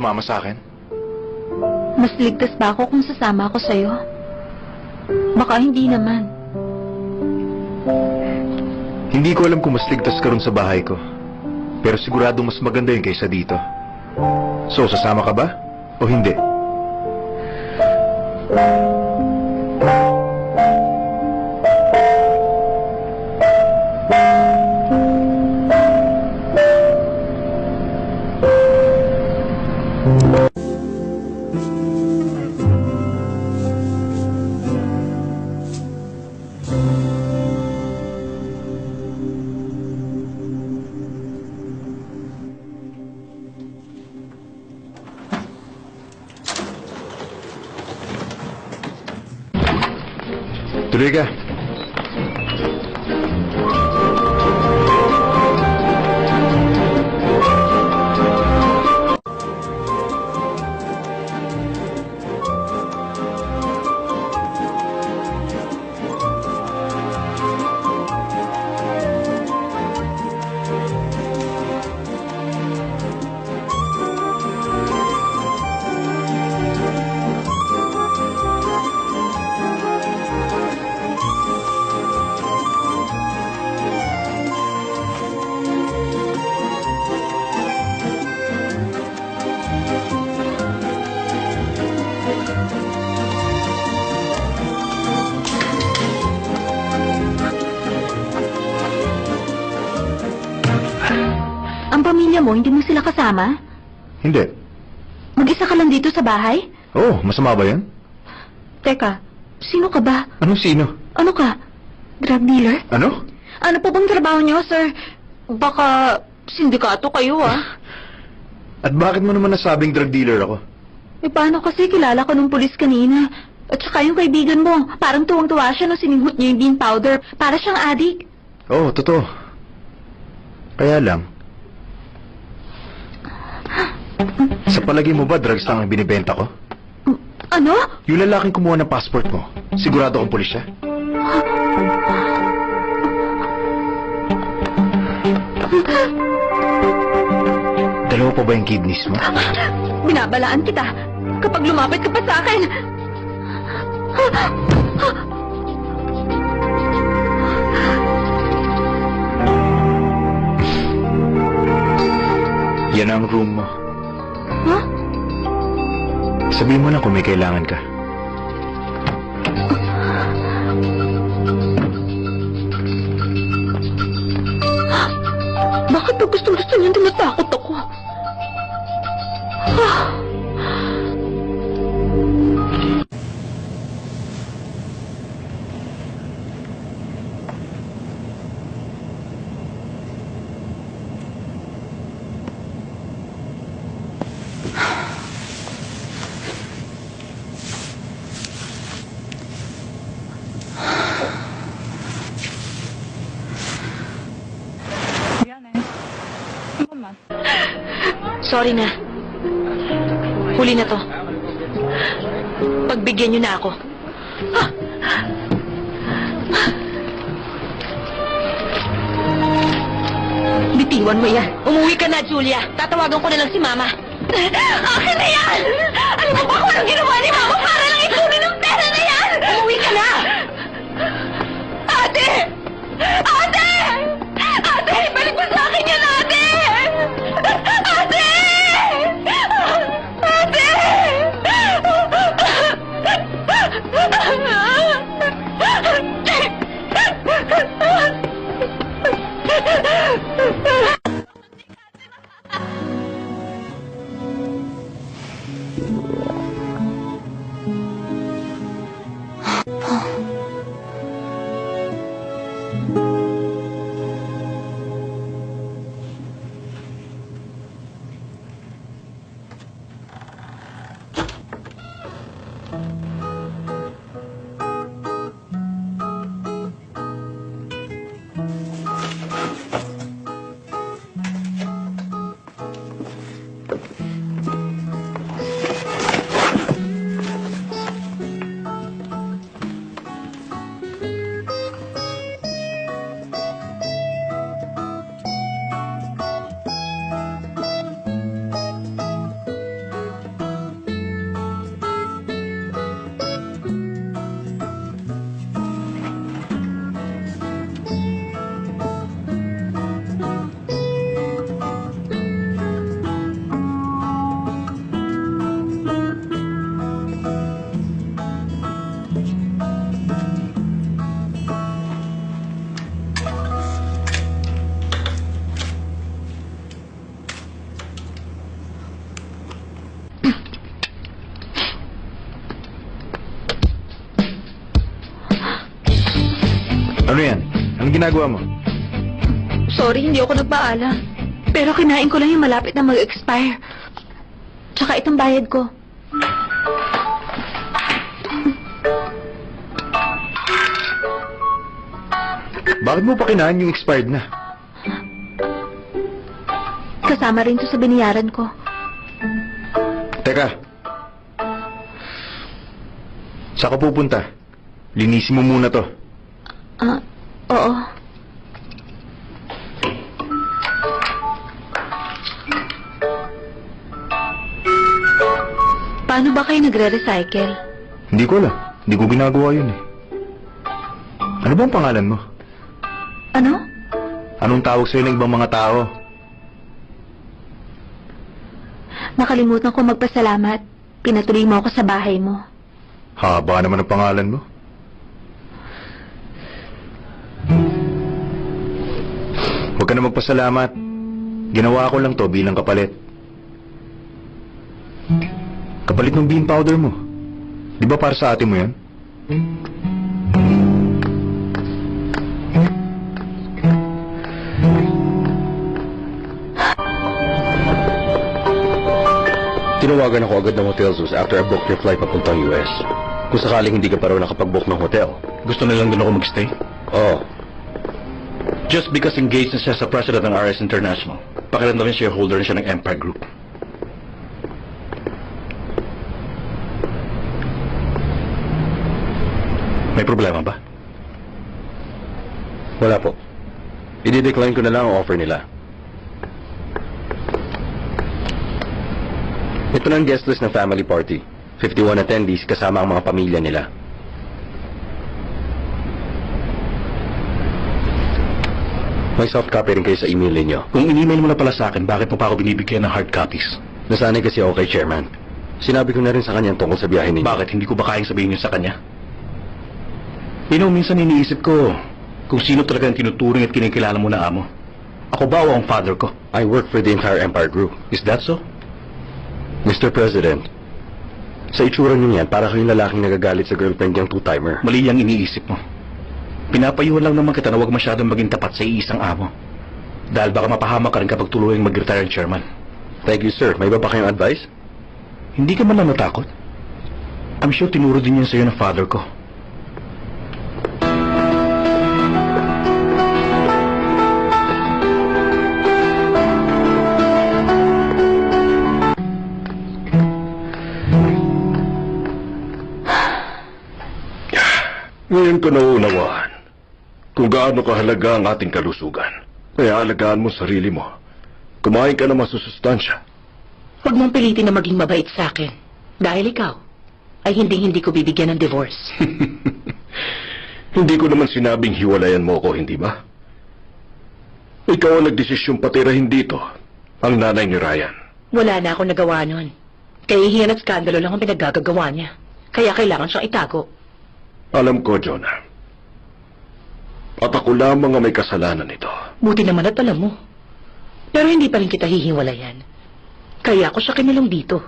sumama sa akin? Mas ligtas ba ako kung sasama ako sa'yo? Baka hindi naman. Hindi ko alam kung mas ligtas ka rin sa bahay ko. Pero sigurado mas maganda yun kaysa dito. So, sasama ka ba? O hindi? Tuloy ka. Ang pamilya mo, hindi mo sila kasama? Hindi. Mag-isa ka lang dito sa bahay? Oh, masama ba yan? Teka, sino ka ba? Anong sino? Ano ka? Drug dealer? Ano? Ano po bang trabaho niyo, sir? Baka sindikato kayo, ah. At bakit mo naman nasabing drug dealer ako? Eh, paano kasi kilala ko nung pulis kanina? At saka yung kaibigan mo, parang tuwang-tuwa siya nung sininghot niya yung bean powder. Para siyang adik. Oo, totoo. Kaya lang. Sa palagi mo ba, drugs lang ang binibenta ko? Ano? Yung lalaking kumuha ng passport mo, sigurado akong pulis siya? Dalawa pa ba yung kidneys mo? Binabalaan kita kapag lumapit ka pa sa akin. Yan ang room mo. Huh? Sabihin mo lang kung may kailangan ka. Bakit ba gusto niya tinatakot ako? Sorry na. Huli na to. Pagbigyan niyo na ako. Bitiwan mo yan. Umuwi ka na, Julia. Tatawagan ko na lang si Mama. Akin na yan! Alam mo ba kung anong ginawa ni Mama para lang ikunin ang pera na yan? Umuwi ka na! Ate! Ate! Ate! Balik mo sa akin yan, ate! Ate! Ate! Ano yan? Anong ginagawa mo? Sorry, hindi ako nagpaalam. Pero kinain ko lang yung malapit na mag-expire. Tsaka itong bayad ko. Bakit mo pa kinain yung expired na? Kasama rin to sa binayaran ko. Teka. Saan ka pupunta? Linisin mo muna to. Oo. Paano ba kayo nagre-recycle? Hindi ko alam. Hindi ko ginagawa yun eh. Ano bang pangalan mo? Ano? Anong tawag sa'yo ng ibang mga tao? Nakalimutan ko magpasalamat. Pinatuloy mo ako sa bahay mo. Haba naman ang pangalan mo. Huwag ka na magpasalamat. Ginawa ko lang to bilang kapalit. Kapalit ng bean powder mo. Di ba para sa ate mo yan? Tinawagan ako agad ng Hotel Zeus after I booked your flight papuntang US. Kung sakaling hindi ka pa raw nakapag-book ng hotel. Gusto nilang doon ako magstay? Oh, Just because engaged na siya sa president ng RS International. Pakiramdamin shareholder na siya ng Empire Group. May problema ba? wala po. I-decline ko na lang ang offer nila. Ito na ang guest list ng family party. 51 attendees kasama ang mga pamilya nila. May soft copy rin kayo sa email ninyo. Kung in-email mo na pala sa akin, bakit mo pa ako binibigyan ng hard copies? Nasanay kasi ako kay Chairman. Sinabi ko na rin sa kanya tungkol sa biyahe ninyo. Bakit hindi ko ba kayang sabihin yun sa kanya? Minsan iniisip ko kung sino talaga ang tinuturing at kinikilala mo na amo. Ako ba o ang father ko? I work for the entire Empire Group. Is that so? Mr. President, sa itsura niyo yan, para kayong lalaking nagagalit sa girlfriend niyang two-timer. Mali ang iniisip mo. Pinapayuhan lang naman kita na huwag masyadong maging tapat sa iisang amo. Dahil baka mapahamak ka rin kapag tuluyang mag-retire ang chairman. Thank you, sir. May iba pa kayong advice? Hindi ka man lang natakot? I'm sure tinuro din yan sa'yo ng father ko. Ngayon ko nauunawaan kung gaano kahalaga ang ating kalusugan. Kaya alagaan mo sarili mo. Kumain ka ng masusustansya. Huwag mong pilitin na maging mabait sa akin. Dahil ikaw ay hindi ko bibigyan ng divorce. Hindi ko naman sinabing hiwalayan mo ako, hindi ba? Ikaw ang nagdesisyong patirahin dito, ang nanay ni Ryan. Wala na akong nagawa nun. Kahihiyan at skandalo lang ang pinaggagawa niya. Kaya kailangan siyang itago. Alam ko, Jonah. At ako lamang ang may kasalanan nito. Buti naman at alam mo. Pero hindi pa rin kita hihiwalayan. Kaya ako siya kinulong dito.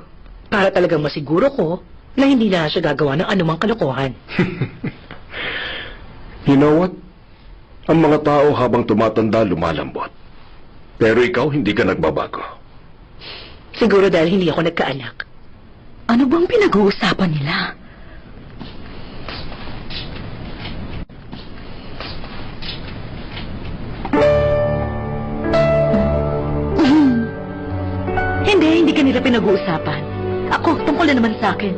Para talagang masiguro ko na hindi na siya gagawa ng anumang kalokohan. You know what? Ang mga tao habang tumatanda lumalambot. Pero ikaw hindi ka nagbabago. Siguro dahil hindi ako nagkaanak. Ano bang pinag-uusapan nila? Hindi ka nila pinag-uusapan. Ako, tungkol na naman sa akin.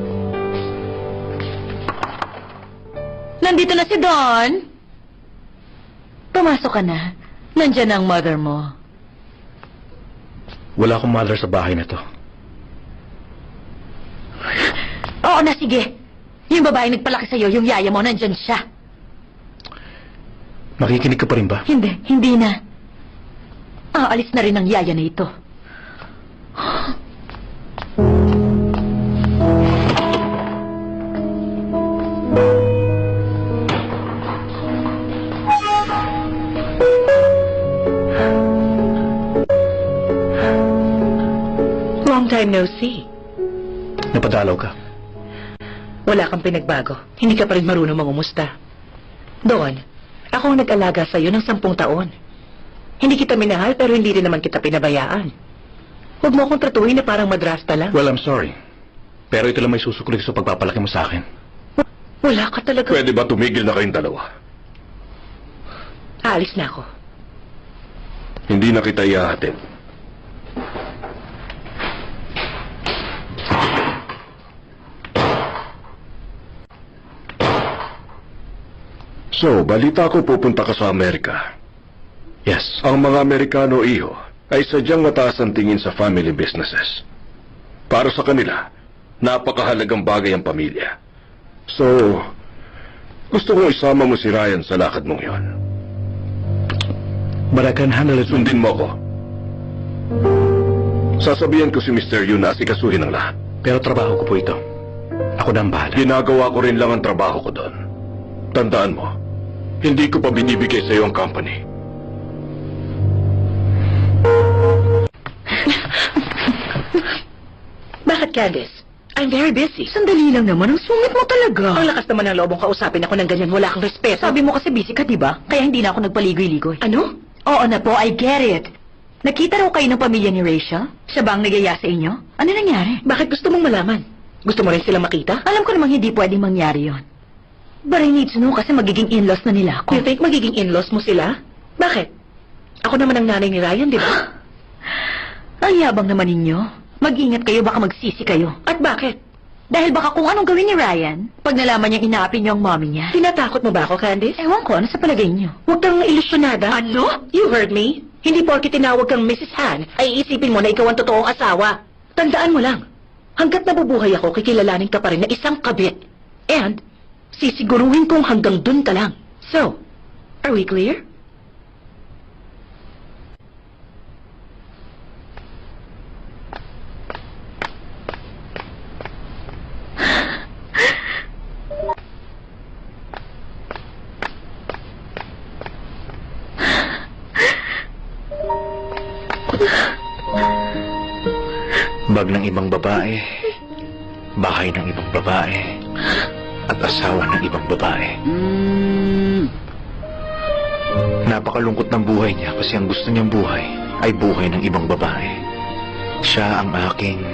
Nandito na si Don. Pumasok ka na. Nandiyan na ang mother mo. Wala akong mother sa bahay na to. Oo na, sige. Yung babaeng nagpalaki sa'yo, yung yaya mo, nandyan siya. Makikinig ka pa rin ba? Hindi na. Aalis na rin ang yaya na ito. Long time no see. Napadalaw ka. Wala kang pinagbago. Hindi ka pa rin marunong mangumusta. Doon, Ako ang nag-alaga sa'yo ng 10 taon. Hindi kita minahal pero hindi rin naman kita pinabayaan. Huwag mo akong tratuhin na parang madrasta lang. Well, I'm sorry. Pero ito lang may susukulit sa pagpapalaki mo sa akin. Wala ka talaga. Pwede ba tumigil na kayong dalawa? Aalis na ako. Hindi na kita ihahatid. So, balita ko pupunta ka sa Amerika. Yes. Ang mga Amerikano, iho, ay sadyang mataas ang tingin sa family businesses. Para sa kanila, napakahalagang bagay ang pamilya. So, gusto kong isama mo si Ryan sa lakad mong yon. But I can handle it. Sundin mo ko. Sasabihan ko si Mr. Yu na asikasuhin ang lahat. Pero trabaho ko po ito. Ako na ang bahala. Ginagawa ko rin lang ang trabaho ko doon. Tandaan mo, hindi ko pa binibigay sa iyo ang company. Bakit, Candice? I'm very busy. Sandali lang naman, ang sungit mo talaga. Ang lakas naman ng loobong kausapin ako ng ganyan. Wala kang respeto. Sabi mo kasi busy ka, diba? Kaya hindi na ako nagpaligoy-ligoy. Ano? Oo na po, I get it. Nakita raw kayo ng pamilya ni Rachel? Siya ba ang nagaya sa inyo? Ano nangyari? Bakit gusto mong malaman? Gusto mo rin sila makita? Alam ko namang hindi pwedeng mangyari yon. But I need to know kasi magiging in-laws na nila ako. You think magiging in-laws mo sila? Bakit? Ako naman ang nanay ni Ryan, di ba? Ang yabang naman ninyo. Mag-ingat kayo, baka magsisi kayo. At bakit? Dahil baka kung anong gawin ni Ryan, pag nalaman niyang inaapin niyo ang mommy niya. Tinatakot mo ba ako, Candice? Ewan ko, ano sa palagay niyo? Huwag kang ilusyonada. Ano? You heard me? Hindi porke tinawag kang Mrs. Han, ay iisipin mo na ikaw ang totoong asawa. Tandaan mo lang, hanggat nabubuhay ako, kikilalanin ka pa rin na isang kabit. And, sisiguruhin kong hanggang dun ka lang. So, are we clear? Bag ng ibang babae, bahay ng ibang babae, at asawa ng ibang babae. Napakalungkot ng buhay niya kasi ang gusto niyang buhay ay buhay ng ibang babae. Siya ang aking...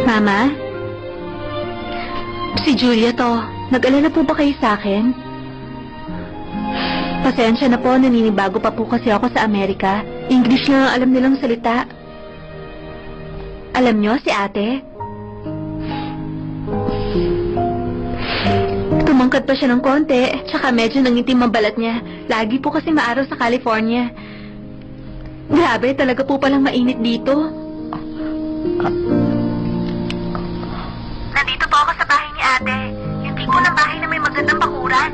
Mama? Si Julia to. Nag-alala po ba kayo sa akin? Pasensya na po, naninibago pa po kasi ako sa Amerika. English lang ang alam nilang salita. Alam nyo, si ate? Tumangkad pa siya ng konti, tsaka medyo nangitim ang balat niya. Lagi po kasi maaraw sa California. Grabe, talaga po palang mainit dito. Nandito po ako sa bahay ni ate. Yung tipo ng bahay na may magandang bakuran.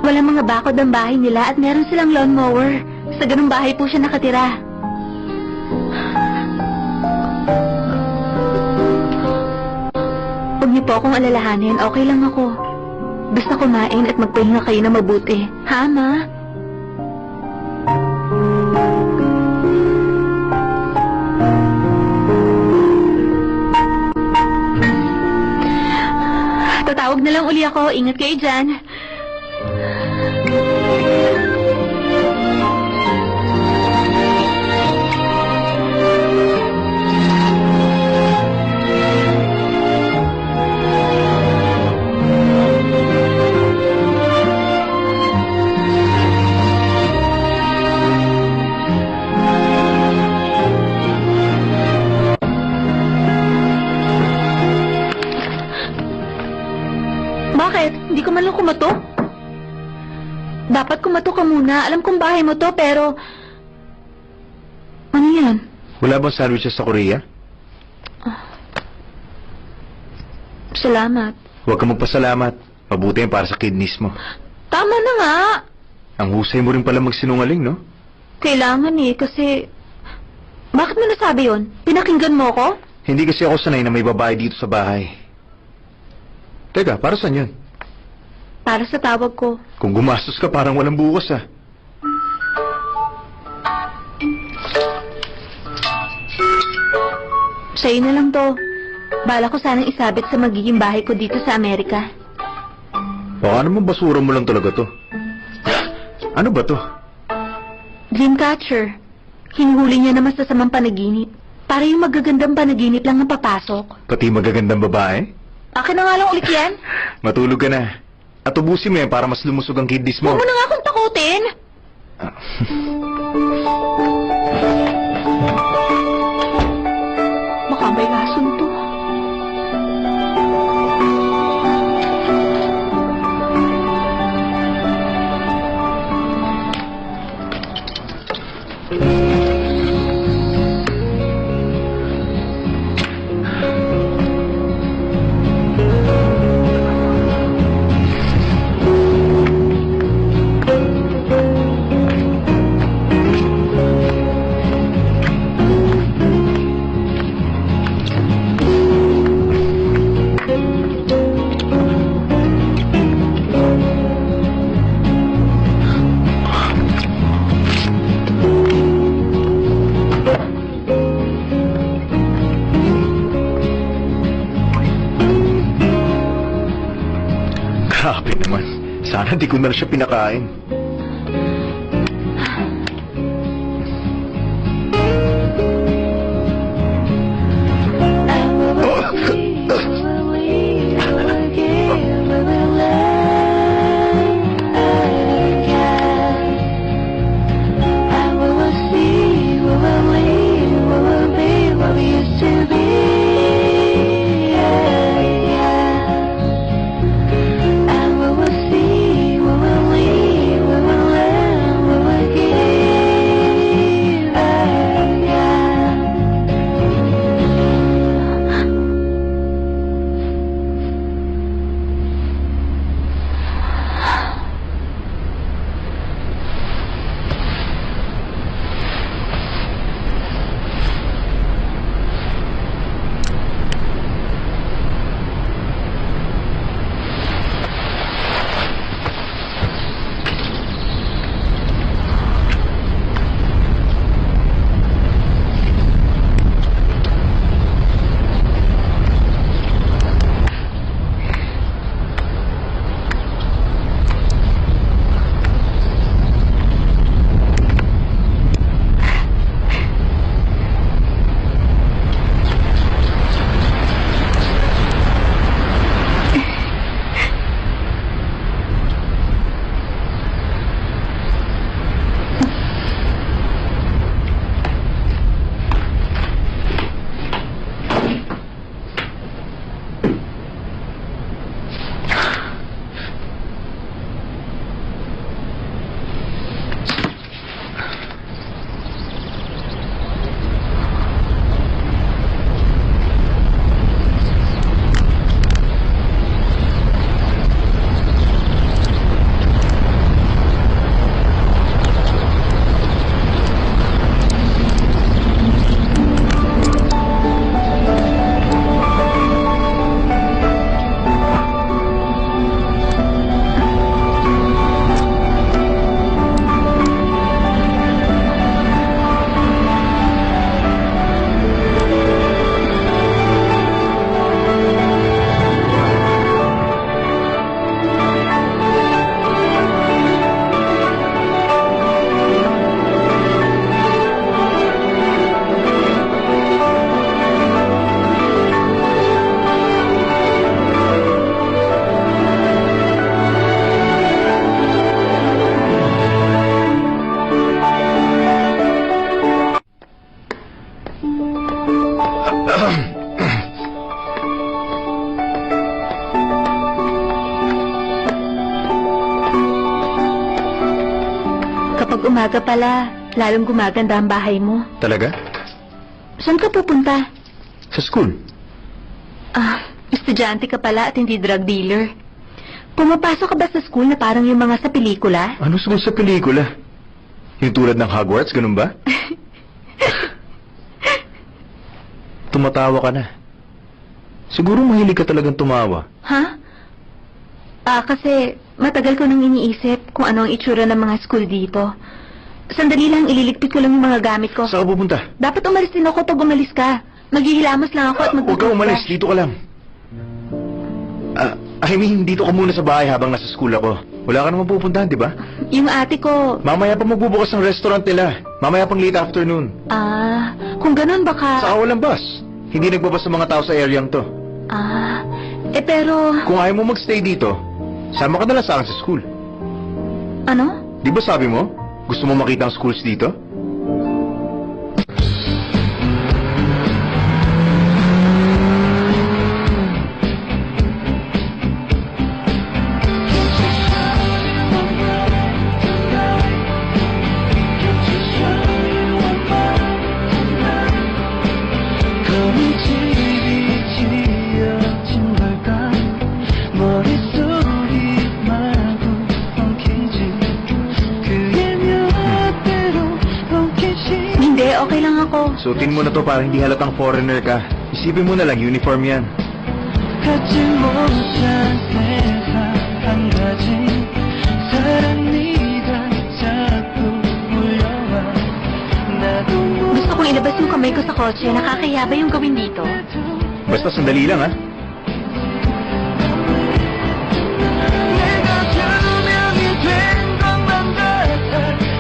Walang mga bakod ang bahay nila at meron silang lawnmower. Sa ganung bahay po siya nakatira. Huwag niyo po akong alalahanin. Okay lang ako. Basta kumain at magpahinga kayo na mabuti. Ha, Ma? Tatawag na lang uli ako. Ingat kayo dyan. Bakit? Hindi ko man lang kumato? Dapat kumato ka muna. Alam kong bahay mo to, pero... Ano yan? Wala bang sandwiches sa Korea? Salamat. Huwag ka magpasalamat. Mabuti yan para sa kidneys mo. Tama na nga. Ang husay mo rin pala magsinungaling, no? Kailangan eh, kasi... Bakit mo nasabi yun? Pinakinggan mo ko? Hindi kasi ako sanay na may babae dito sa bahay. Teka, para saan yun? Para sa tawag ko. Kung gumastos ka, parang walang bukas, ah. Sa'yo na lang to. Bala ko sanang isabit sa magiging bahay ko dito sa Amerika. Baka naman basura mo lang talaga to. Ano ba to? Dreamcatcher. Hinuhuli niya na masasamang panaginip. Para yung magagandang panaginip lang ang papasok. Pati magagandang babae? Akin na nga lang ulit yan. Matulog ka na. At ubusin mo yan para mas lumusog ang kidneys mo. Huwag mo na nga akong takutin. Baka may lason to. Grabe naman. Sana di ko na siya pinakain. Kapag umaga pala, lalong gumaganda ang bahay mo. Talaga? Saan ka pupunta? Sa school. Estudyante ka pala at hindi drug dealer. Pumapasok ka ba sa school na parang yung mga sa pelikula? Ano school sa pelikula? Yung tulad ng Hogwarts, ganun ba? Tumatawa ka na. Siguro mahilig ka talagang tumawa. Ha? Kasi matagal ko nang iniisip kung ano ang itsura ng mga school dito. Sandali lang, ililigpit ko lang yung mga gamit ko. Saan ka pupunta? Dapat umalis din ako pag umalis ka. Maghihilamas lang ako at Huwag kang umalis. Dito ka lang. I mean, dito ka muna sa bahay habang nasa school ako. Wala ka naman pupuntahan, di ba? Yung ate ko, Mamaya pa magbubukas ng restaurant nila. Mamaya pang late afternoon. kung ganun baka... Saka walang bus. Hindi nagbabas ng mga tao sa areang to. Pero... Kung ayaw mo magstay dito, sama ka na lang sa akin sa school. Ano? Di ba sabi mo, gusto mo makita ang schools dito? Hindi, okay lang ako. Suotin mo na to para hindi halatang foreigner ka. Isipin mo na lang, uniform yan. 갖지 못한 세상 한 가지 사랑이가 자꾸 몰려와 나도 Gusto kong ilabas yung kamay ko sa kotse. Nakakaya ba yung gawin dito? Basta sandali lang, ha? 내가 투명이 된 것만 같아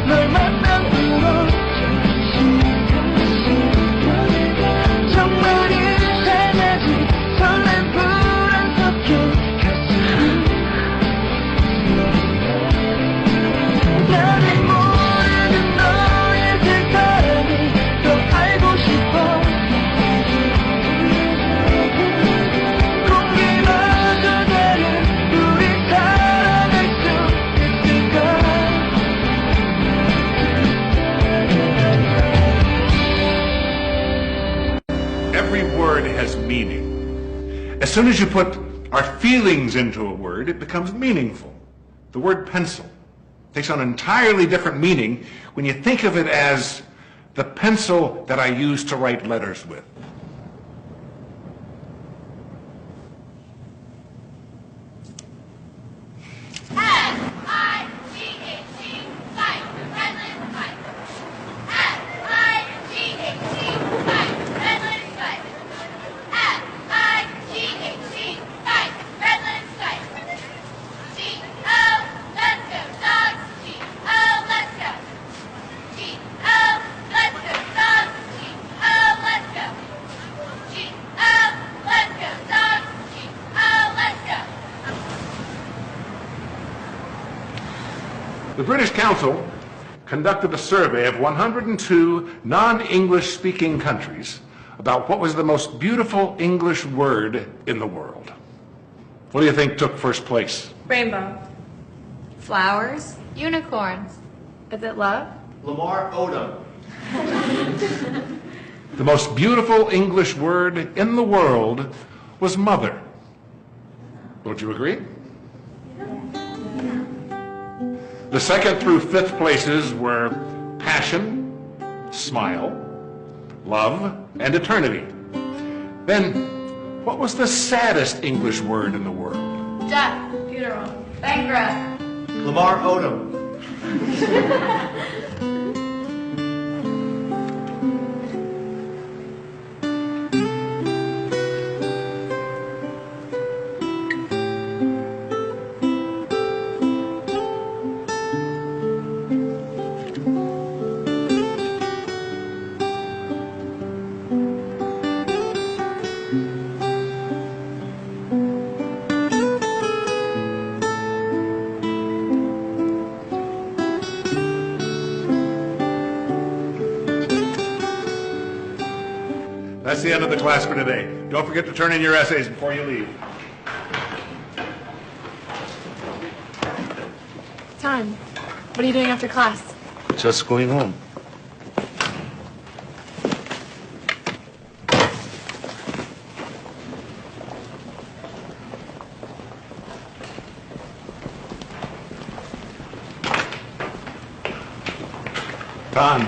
널 만난 후로 정말 이상하지 설렘 불안 섞여 가슴이 나는 모르는 너의 색감이 더 알고 싶어 공기마저 다른 우리 사랑할 수 있을까 Every word has meaning. As soon as you put our feelings into a word, it becomes meaningful. The word pencil takes on an entirely different meaning when you think of it as the pencil that I use to write letters with. The British Council conducted a survey of 102 non-English speaking countries about what was the most beautiful English word in the world. What do you think took first place? Rainbow. Flowers. Unicorns. Is it love? Lamar Odom. The most beautiful English word in the world was mother. Don't you agree? The second through fifth places were passion, smile, love, and eternity. Then, what was the saddest English word in the world? Death. Funeral. Bankrupt. Lamar Odom. That's the end of the class for today. Don't forget to turn in your essays before you leave. Time. What are you doing after class? Just going home. Don,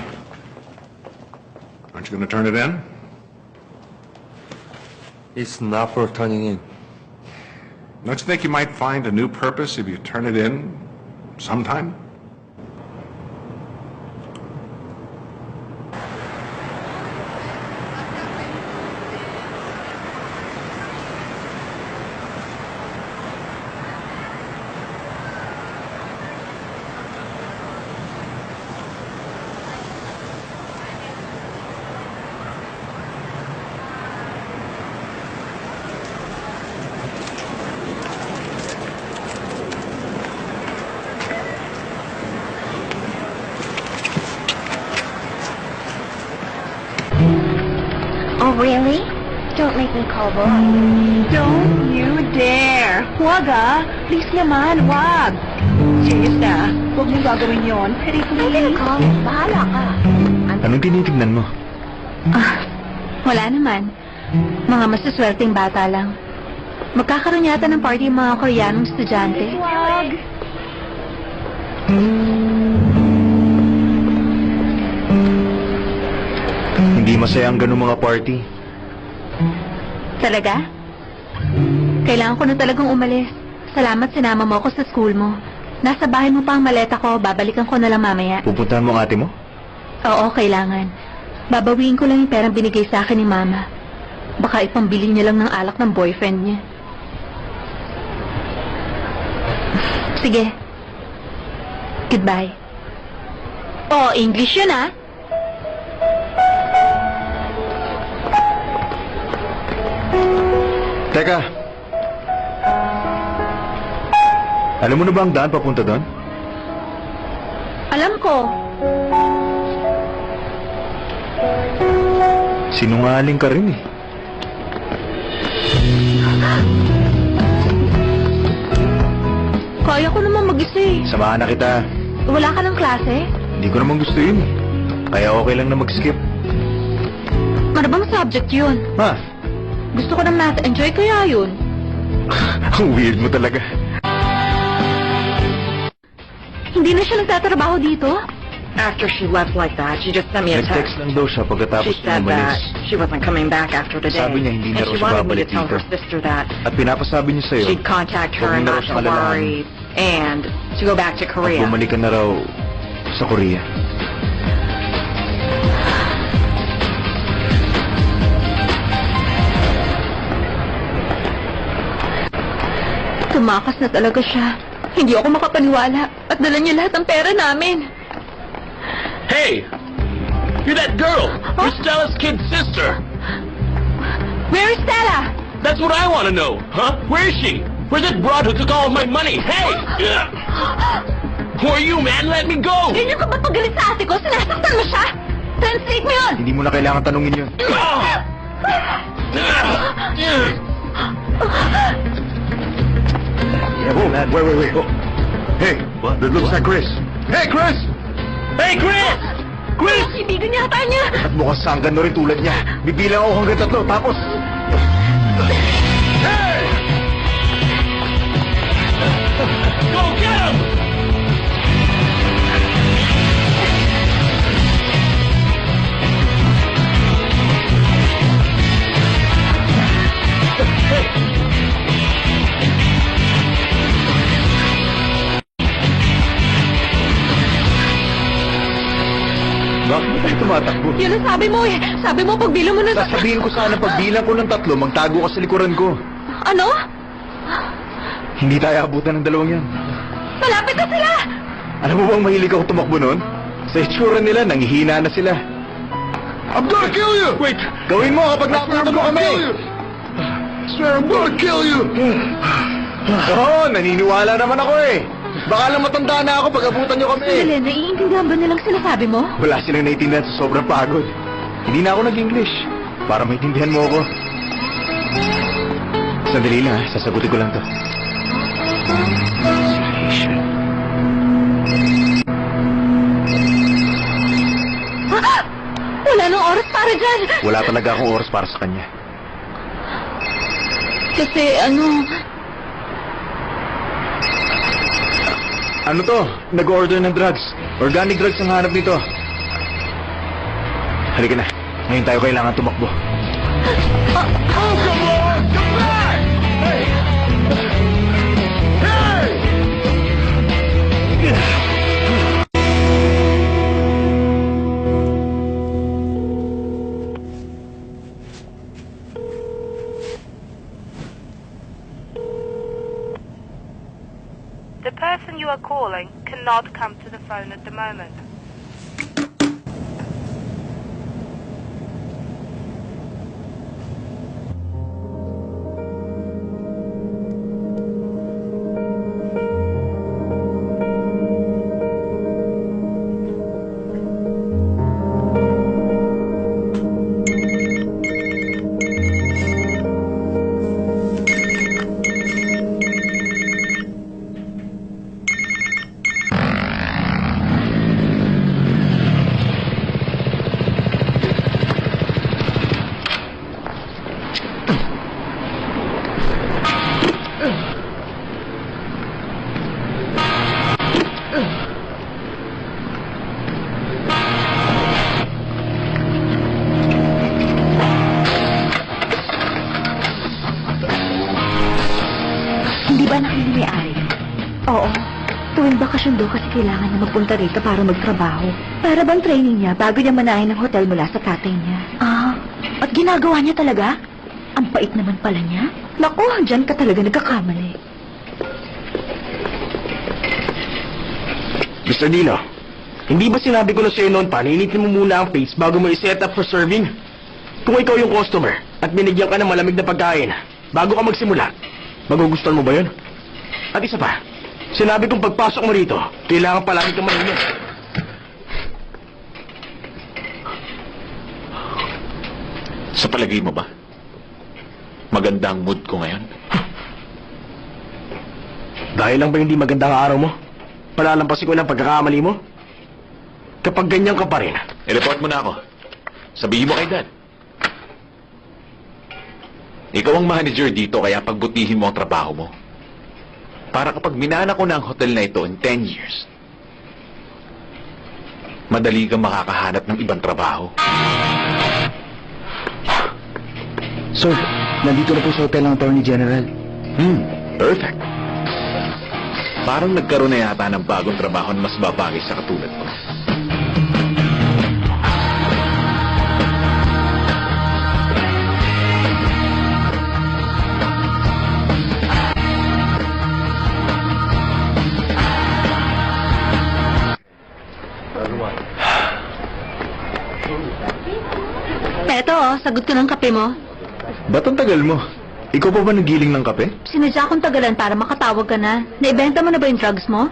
aren't you going to turn it in? It's not for turning in. Don't you think you might find a new purpose if you turn it in sometime? Oh, really? Don't make me call boy. Don't you dare! Huwag Please naman, huwag! Serious na, huwag mo gagawin yon. Pretty I'm gonna please. call him. Bahala ka. Anong tinitignan mo? Wala naman. Mga masaswerteng bata lang. Magkakaroon yata ng party yung mga Koreanong estudyante. Huwag! Hindi masaya ang ganung mga party. Talaga? Kailangan ko na talagang umalis. Salamat sinama mo ako sa school mo. Nasa bahay mo pa ang maleta ko, babalikan ko na lang mamaya. Pupuntahan mo ang ate mo? Oo, kailangan. Babawiin ko lang yung perang binigay sa akin ni Mama. Baka ipambili niya lang ng alak ng boyfriend niya. Sige. Goodbye. Oh, English yun Teka. Alam mo na ba ang daan papunta doon? Alam ko. Sinungaling ka rin eh. Kaya ko naman mag-isa eh. Samahan na kita. Wala ka ng klase? Hindi ko naman gusto yun eh. Kaya okay lang na mag-skip. Ano bang subject yun? Ma, Gusto ko ng math. Enjoy kaya yun. ang weird mo talaga. Hindi na siya nagtatrabaho dito? After she left like that, she just sent me a Nag-text text. lang daw siya pagkatapos She niya said that umalis. she wasn't coming back after today. Sabi niya hindi na and raw she siya wanted me babalik to tell her dito. sister that At pinapasabi niya sa'yo, she'd contact her huwag and mo na raw not siya to alalahanin. worry and to go back to At Korea. bumalik ka na raw sa Korea. Tumakas na talaga siya. Hindi ako makapaniwala. At dala niya lahat ng pera namin. Hey! You're that girl! You're Stella's kid sister! Where is Stella? That's what I want to know, huh? Where is she? Where's that broad who took all of my money? Hey! Who are you, man? Let me go! Ganyan ka ba pagalit sa ate ko? Sinasaktan mo siya? Translate mo yun! Hindi mo na kailangan tanungin yun. Wait. Oh. Hey, that looks like Chris. Hey, Chris! Hey, Chris! Chris! Kaibigan yata niya! At mukhang sanggan na rin tulad niya. Bibilang ako hanggang 3, tapos... Go get him! Bakit ba tayo tumatakbo? Yun ang sabi mo eh. Sabi mo pagbilang mo na... Sasabihin ko sana pagbilang ko ng 3, magtago ka sa likuran ko. Ano? Hindi tayo abutan ng 2 yan. Malapit na sila! Alam mo bang mahilig ako tumakbo noon? Sa itsura nila, nanghihina na sila. I'm gonna kill you! Wait! Gawin mo kapag nakapunta mo kami! Swear, I'm gonna kill you! Oo, naniniwala naman ako eh. Baka lang matanda na ako pag abutan nyo kami. Sandali, naiintindihan ba nilang sinasabi mo? Wala silang naiintindihan sa sobrang pagod. Hindi na ako nag-English. Para maintindihan mo ako. Sandali lang ha, sasagutin ko lang to. Ah! Wala nang oras para dyan! Wala talaga akong oras para sa kanya. Kasi Ano to? Nag-order ng drugs. Organic drugs ang hanap nito. Halika na. Ngayon tayo kailangan tumakbo. The person you are calling cannot come to the phone at the moment. ang may-ari? Oo. Tuwing bakasyon daw kasi kailangan niya magpunta rito para magtrabaho. Para bang training niya bago niya manahin ng hotel mula sa tatay niya. Ah, at ginagawa niya talaga? Ang bait naman pala niya. Naku, dyan ka talaga nagkakamali. Mr. Dino, hindi ba sinabi ko na sa'yo noon pa, nainitin mo muna ang face bago mo i-set up for serving? Kung ikaw yung customer at binigyan ka ng malamig na pagkain, bago ka magsimula, magugustuhan mo ba yun? At isa pa, sinabi kong pagpasok mo rito, kailangan palagi kang malamig. Sa palagay mo ba? Maganda ang mood ko ngayon? Dahil lang ba hindi magandang araw mo? Palalampasin ko ng pagkakamali mo? Kapag ganyan ka pa rin. I-report mo na ako. Sabihin mo kay Dad. Ikaw ang manager dito, kaya pagbutihin mo ang trabaho mo. Para kapag minana ko na ang hotel na ito in 10 years, madali kang makakahanap ng ibang trabaho. Sir, nandito na po sa hotel ng Attorney General. Perfect. Parang nagkaroon na yata ng bagong trabaho na mas babagay sa katulad ko. Eto, sagot ko ng kape mo. Ba't ang tagal mo? Ikaw pa ba nagiling ng kape? Sinadya kong tagalan para makatawag ka na. Naibenta mo na ba yung drugs mo?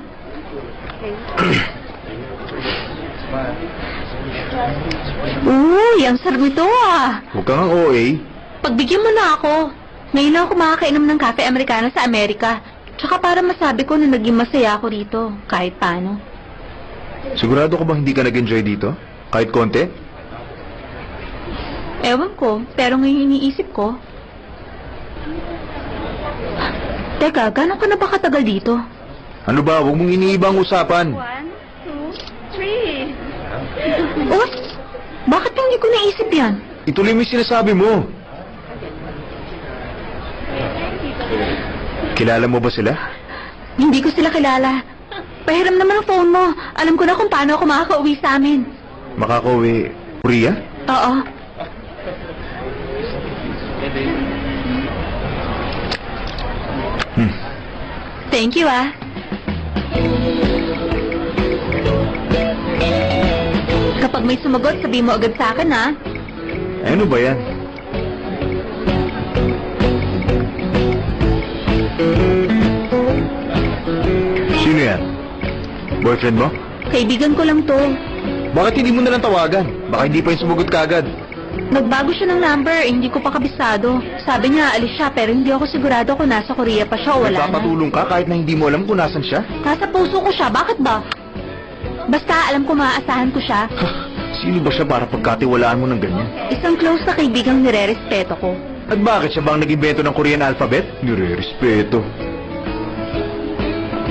Uy, ang sarap nito ah. Huwag kang OA. Pagbigyan mo na ako. Ngayon lang ako makakainom ng kape Americano sa Amerika. Tsaka para masabi ko na naging masaya ako rito, kahit paano. Sigurado ka bang hindi ka nag-enjoy dito? Kahit konti? Ewan ko, pero ngayon iniisip ko. Teka, gano'n ka na ba katagal dito? Ano ba? Huwag mong iniiba ang usapan. 1, 2, 3. Oh, bakit hindi ko naisip yan? Ituloy mo yung sinasabi mo. Kilala mo ba sila? Hindi ko sila kilala. Pahiram naman ang phone mo. Alam ko na kung paano ako makakauwi sa amin. Makakauwi. Priya? Oo. Thank you ah. Kapag may sumagot, sabihin mo agad sa akin ah. Ano ba yan? Sino yan? Boyfriend mo? Kaibigan ko lang to. Bakit hindi mo na lang tawagan? Baka hindi pa yung sumagot kagad. Nagbago siya ng number, hindi ko pa kabisado. Sabi niya, alis siya, pero hindi ako sigurado kung nasa Korea pa siya o wala na. Nagpapatulong ka kahit na hindi mo alam kung nasan siya? Nasa puso ko siya, bakit ba? Basta alam ko maaasahan ko siya. Sino ba siya para pagkatiwalaan mo ng ganyan? Isang close na kaibigang nire-respeto ko. At bakit siya bang nag-imbento ng Korean alphabet? Nire-respeto.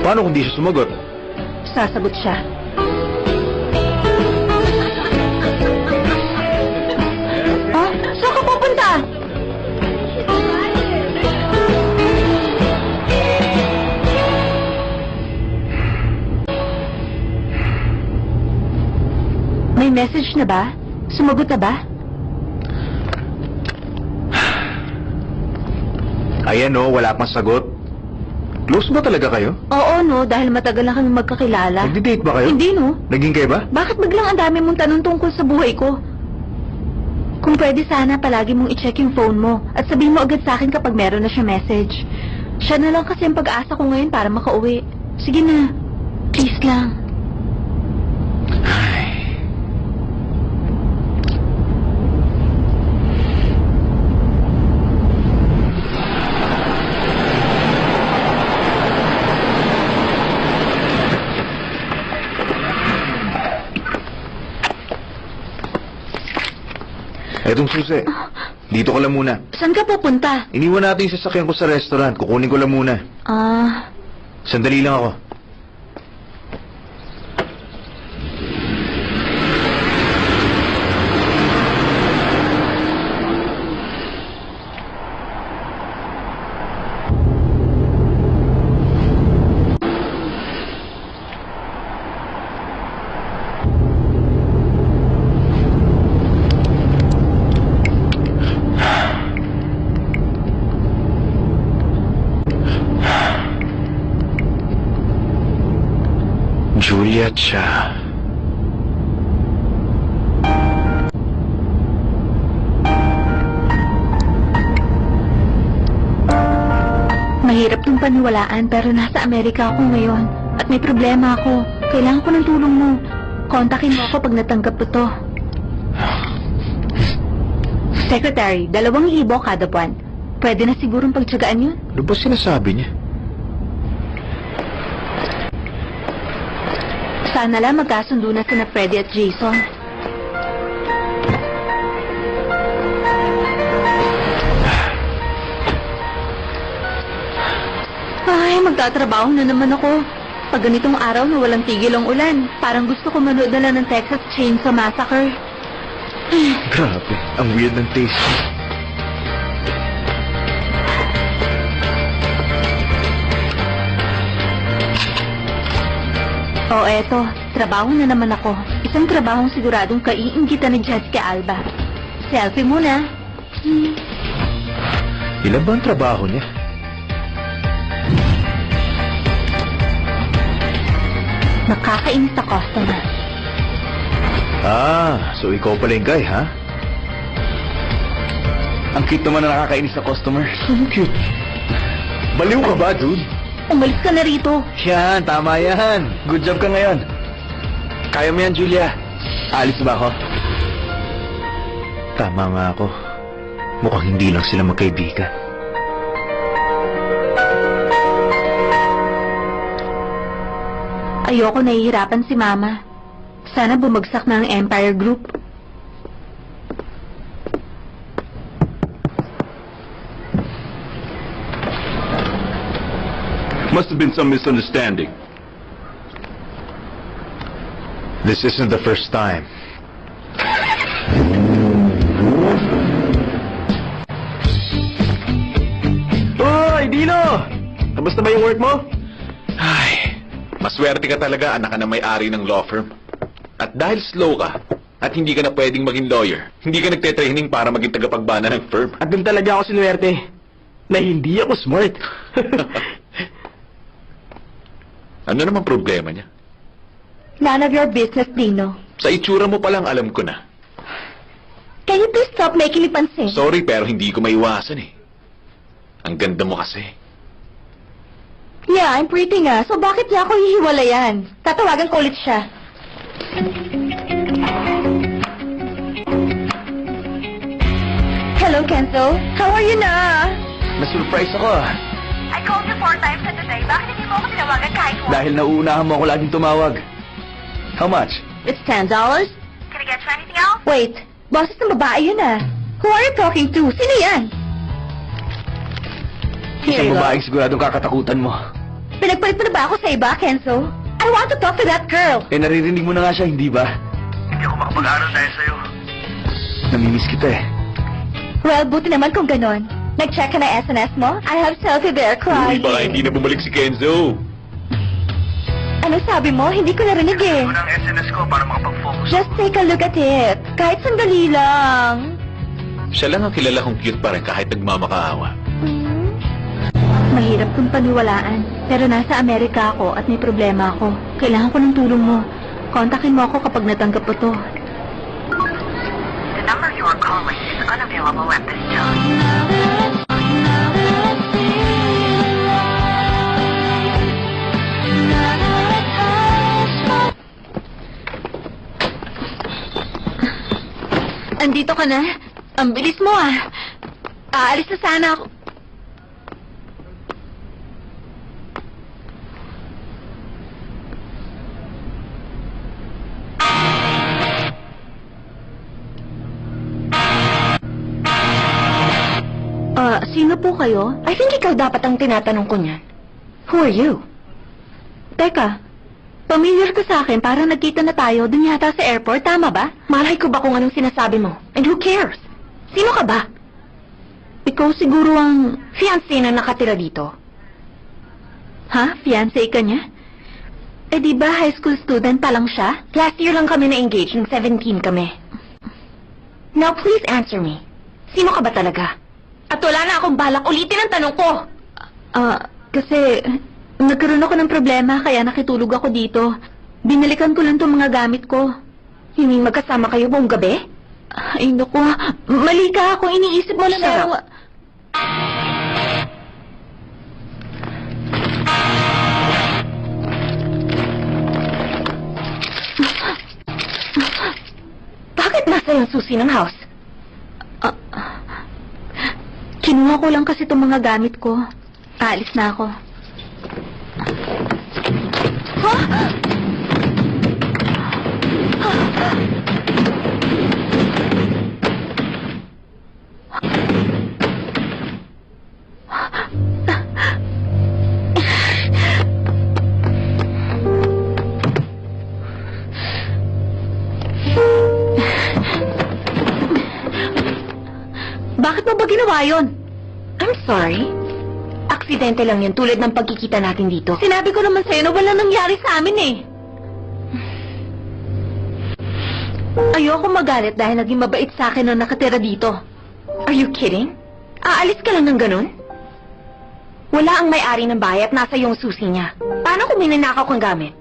Paano kung di siya sumagot? Sasagot siya. Ah, saan ka pupunta? May message na ba? Sumagot na ba? Ayan o, wala pang sagot. Close ba talaga kayo? Oo, no, dahil matagal na kami magkakilala. Nagdi-date ba kayo? Hindi, no. Naging kayo ba? Bakit biglang ang dami mong tanong tungkol sa buhay ko? Kung pwede sana palagi mong i-check yung phone mo at sabihin mo agad sa akin kapag meron na siya message. Siya na lang kasi ang pag-asa ko ngayon para makauwi. Sige na. Please lang. Etong susi. Dito ka lang muna. Saan ka pupunta? Iniwan natin yung sasakyan ko sa restaurant. Kukunin ko lang muna. Ah, Sandali lang ako. Getcha. Mahirap tong paniwalaan pero nasa Amerika ako ngayon. At may problema ako. Kailangan ko ng tulong mo. Kontakin mo ako pag natanggap ko to. Secretary, 2,000 kada buwan. Pwede na sigurong pagtsagaan yun? Ano ba sinasabi niya? Sana lang magkasundo na sina Freddy at Jason. Ay, magtatrabaho na naman ako. Pag ganitong araw na walang tigil ang ulan, parang gusto ko manood na lang ng Texas Chainsaw Massacre. Grabe, ang weird ng taste. O eto, trabaho na naman ako. Isang trabahong siguradong kaiinggitan ni Jessica Alba. Selfie muna. Ilan ba ang trabaho niya? Nakakainis sa customer. So ikaw pala yung guy, ha? Ang cute naman na nakakainis na customer. Ang cute. Baliw ka ba, dude? Umalis ka na rito. Yan, tama yan. Good job ka ngayon. Kaya mo yan, Julia. Alis na ba ako? Tama nga ako. Mukhang hindi lang sila magkaibigan. Ayoko nahihirapan si Mama. Sana bumagsak na ang Empire Group. Must have been some misunderstanding. This isn't the first time. Hoy, Dino! Kamusta ba yung work mo? Ay, maswerte ka talaga, anak ka na may-ari ng law firm. At dahil slow ka, at hindi ka na pwedeng maging lawyer, hindi ka nagte-training para maging tagapagbana ng firm. At dun talaga ako sinuwerte na hindi ako smart. Ano namang problema niya? None of your business, Dino. Sa itsura mo palang alam ko na. Can you please stop making me pansin? Sorry, pero hindi ko maiwasan eh. Ang ganda mo kasi. Yeah, I'm pretty nga. So bakit niya ako hihiwalayan? Tatawagan ko ulit siya. Hello, Kenzo. How are you na? Na-surprise ako ah. I called you 4 times a day. Bakit hindi mo ako tinawagan kahit once? Dahil nauunahan mo ako laging tumawag. How much? It's $10. Can I get you anything else? Wait. Boses ng babae yun ah. Who are you talking to? Sino yan? Isang babaeng siguradong kakatakutan mo. Pinagpalit mo na ba ako sa iba, Kenzo? I want to talk to that girl. Eh, naririnig mo na nga siya, hindi ba? Hindi ako makapag-aral dahil sa'yo. Namimiss kita eh. Well, buti naman kung ganon. Nag-check ka na SNS mo? I have selfie there Uy, crying. baka hindi na bumalik si Kenzo. Ano sabi mo? Hindi ko narinig eh. Ito na ang SNS ko para makapag-focus. Just take a look at it. Kahit sandali lang. Siya lang ang kilala kong cute pa rin kahit nagmamakaawa. Mahirap kong paniwalaan. Pero nasa Amerika ako at may problema ako. Kailangan ko ng tulong mo. Kontakin mo ako kapag natanggap ko to. The number you are calling is unavailable at this time. Andito ka na? Ang bilis mo ah. Aalis na sana ako. Sino po kayo? I think ikaw dapat ang tinatanong ko niyan. Who are you? Teka, familiar ka sa akin, parang nagkita na tayo dun yata sa airport, tama ba? Malay ko ba kung anong sinasabi mo? And who cares? Sino ka ba? Ikaw siguro ang fiancé na nakatira dito. Ha? Fiancé ka niya? Eh di ba high school student pa lang siya? Last year lang kami na-engage, nung 17 kami. Now please answer me. Sino ka ba talaga? At wala na akong balak ulitin ang tanong ko. Kasi nagkaroon ako ng problema kaya nakitulog ako dito. Binalikan ko lang itong mga gamit ko. Hindi magkasama kayo buong gabi? Ay, naku. Mali ka. Kung iniisip mo na Shut merong... up. Bakit nasa yung susi ng house? Kinuha ko lang kasi itong mga gamit ko. Aalis na ako. Bakit mo ba ginawa yun? I'm sorry. Aksidente lang yan tulad ng pagkikita natin dito. Sinabi ko naman sa'yo na wala nangyari sa amin eh. Ayoko magalit dahil naging mabait sa akin nung nakatira dito. Are you kidding? Aalis ka lang ng ganun? Wala ang may-ari ng bahay at nasa yung susi niya. Paano kung minanakaw kang gamit?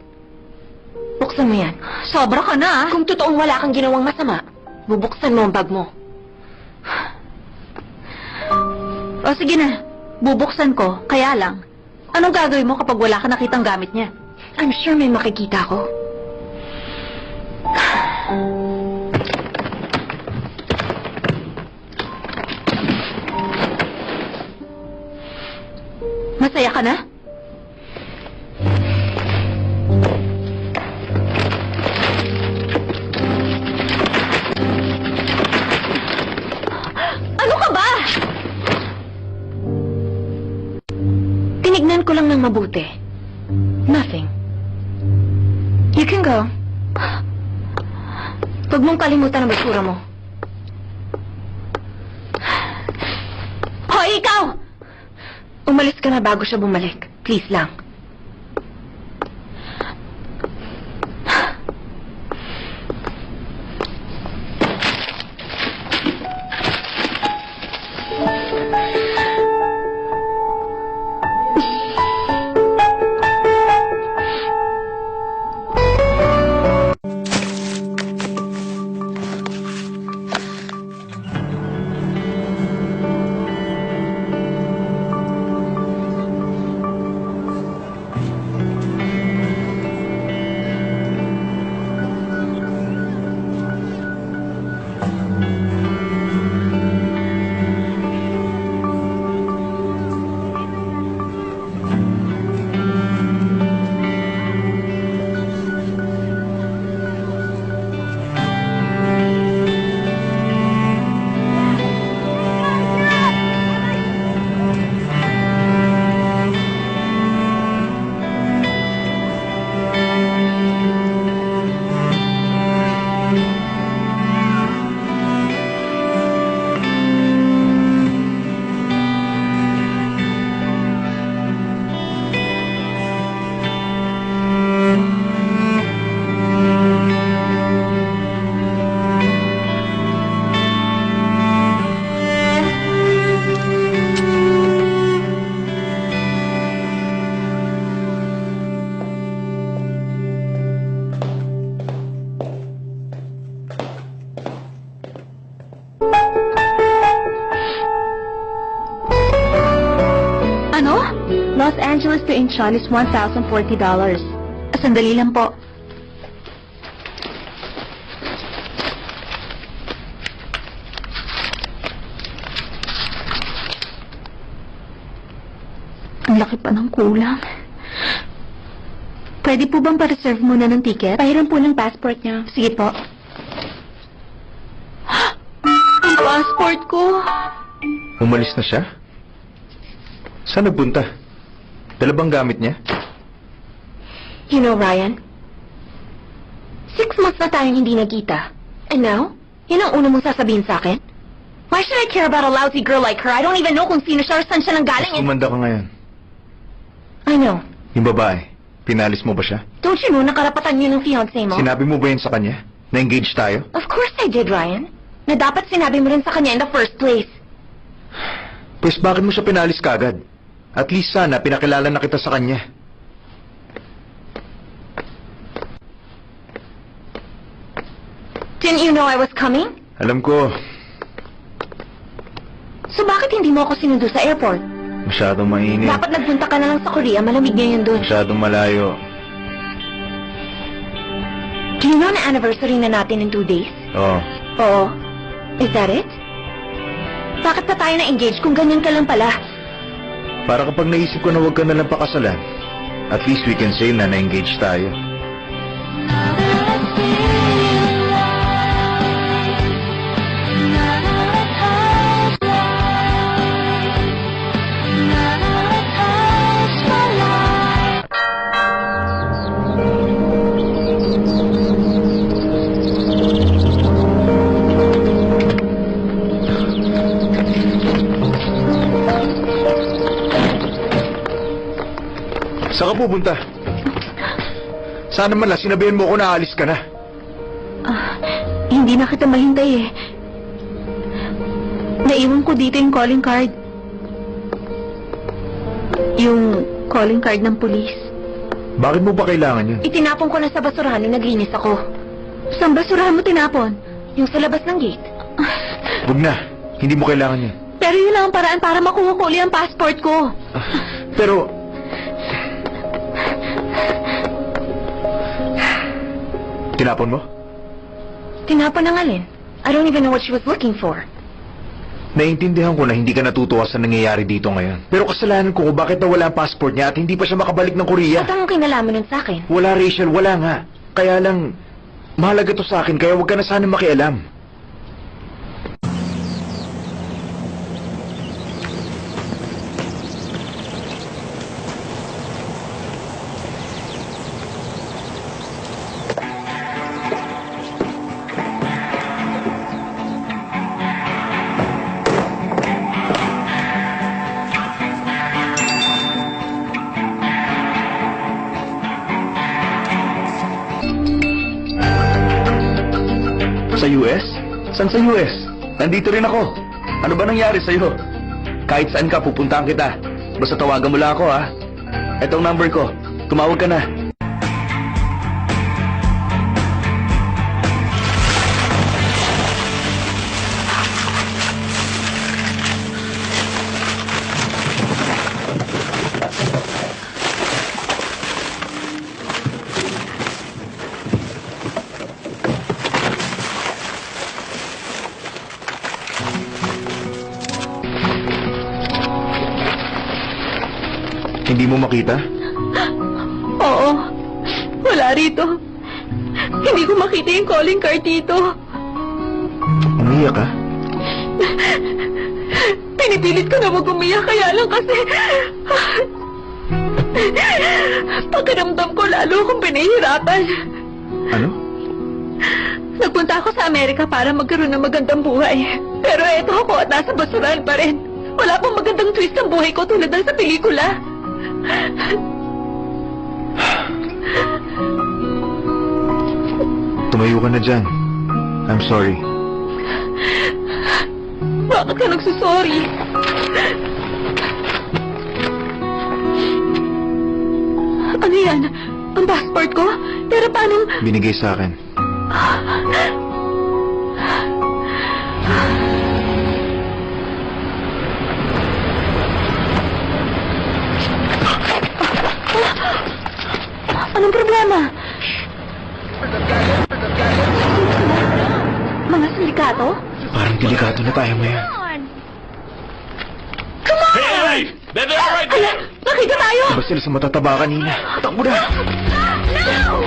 Buksan mo yan. Sobra ka na ah. Kung totoong wala kang ginawang masama, bubuksan mo ang bag mo. O sige na, bubuksan ko. Kaya lang, anong gagawin mo kapag wala ka nakitang gamit niya? I'm sure may makikita ko. Masaya ka na? Ano ka ba? Tinignan ko lang ng mabuti. Nothing. You can go. Huwag mong kalimutan ang basura mo. Hoy, ikaw! Umalis ka na bago siya bumalik. Please lang. Los Angeles to Incheon is $1,040. Sandali lang po. Ang laki pa ng kulang. Pwede po bang pa-reserve muna ng ticket? Pahiram po ng passport niya. Sige po. Ang passport ko. Umalis na siya? Saan nagpunta? Dala bang gamit niya? You know, Ryan, 6 months na tayong hindi nagkita. And now, yun ang una mong sasabihin sa akin? Why should I care about a lousy girl like her? I don't even know kung sino siya or saan siya nanggaling. Mas umanda ka ngayon. I know. Yung babae, pinalis mo ba siya? Don't you know, nakarapatan yun ng fiancé mo? Sinabi mo ba yun sa kanya? Na-engage tayo? Of course I did, Ryan. Na dapat sinabi mo rin sa kanya in the first place. Pues bakit mo siya pinalis kagad? At least sana pinakilala na kita sa kanya. Didn't you know I was coming? Alam ko, So bakit hindi mo ako sinundo sa airport? masyadong mainit. Dapat nagpunta ka na lang sa Korea, malamig ngayon dun. Masyadong malayo. Do you know na anniversary na natin in 2 days? Oo. Oo. Is that it? Bakit pa tayo na-engage kung ganyan ka lang pala? Para kapag naisip ko na huwag ka nalang pakasalan, at least we can say na na-engage tayo. Saan ka pupunta? Sana man lang, sinabihan mo ko na aalis ka na. Hindi na kita mahintay eh. Naiwan ko dito yung calling card. Yung calling card ng pulis. Bakit mo ba kailangan yun? Itinapon ko na sa basurahan nung naglinis ako. Saan basurahan mo tinapon? Yung sa labas ng gate. Huwag na, hindi mo kailangan yun. Pero yun lang ang paraan para makuha ko uli ang passport ko. Pero... Tinapon mo? Tinapon ng alin? I don't even know what she was looking for. Naiintindihan ko na hindi ka natutuwa sa nangyayari dito ngayon. Pero kasalanan ko kung bakit nawala ang passport niya at hindi pa siya makabalik ng Korea. At anong kinalaman nun sa akin? Wala, Rachel, wala nga. Kaya lang, mahalaga to sa akin, kaya huwag ka na sana makialam. Sa US? Saan sa US? Nandito rin ako. Ano ba nangyari sa'yo? Kahit saan ka, pupuntahan kita. Basta tawagan mo lang ako, ha? Etong number ko. Tumawag ka na. Hindi mo makita? Oo. Wala rito. Hindi ko makita yung calling card dito. Umiyak ka? Pinipilit ko na wag umiyak, kaya lang kasi... Pakiramdam ko lalo akong pinahihirapan. Ano? Nagpunta ako sa Amerika para magkaroon ng magandang buhay. Pero eto ako at nasa basurahan pa rin. Wala pang magandang twist ang buhay ko tulad ng sa pelikula. Tumayo ka na dyan. I'm sorry. Bakit ka nagsusorry? Ano yan? Ang passport ko? Pero paano... Binigay sa akin. Anong problema? Mga sindikato? Parang delikado na tayo ngayon. Come on! Hey! They're right there! Nakita tayo! Diba sila sa matataba kanina? Takbo na! No! There they go!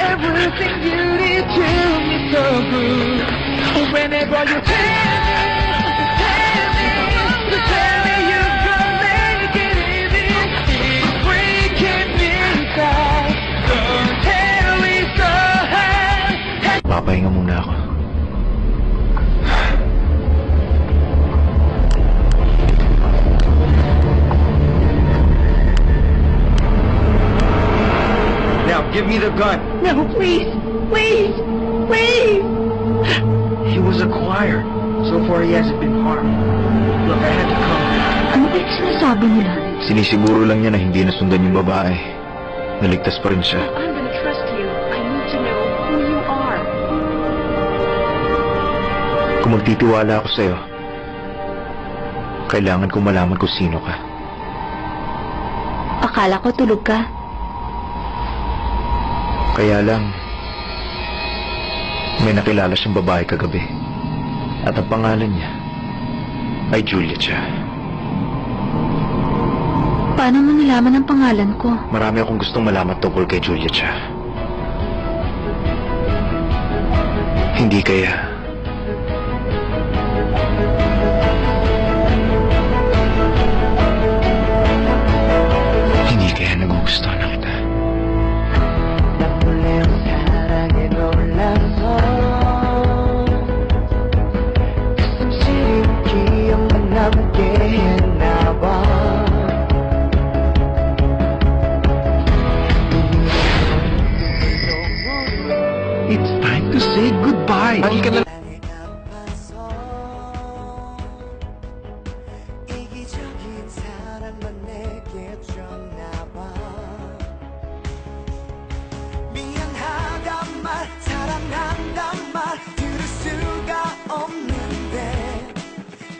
Everything you did to me so good. Whenever you tell me you're gonna make it easy. Give me the gun. No, please! Please! Please! He was acquired. So far, he hasn't been harmed. Look, I had to come. Ano ba yung sinasabi nila? Sinisiguro lang niya na hindi nasundan yung babae. Naligtas pa rin siya. I'm gonna trust you. I need to know who you are. Kung magtitiwala ako sa'yo, kailangan ko malaman kung sino ka. Akala ko tulog ka. Kaya lang, may nakilala siyang babae kagabi. At ang pangalan niya ay Juliet siya. Paano mo nalaman ang pangalan ko? Marami akong gustong malaman tungkol kay Juliet siya. Hindi kaya... Hindi kaya nagugustuhan na kita. It's time to say goodbye. Lagi ka na... 미안하단 말 사랑한단 말 들을 수가 없는데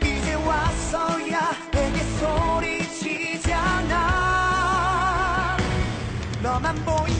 이제 와서야 내게 소리치잖아 너만 보인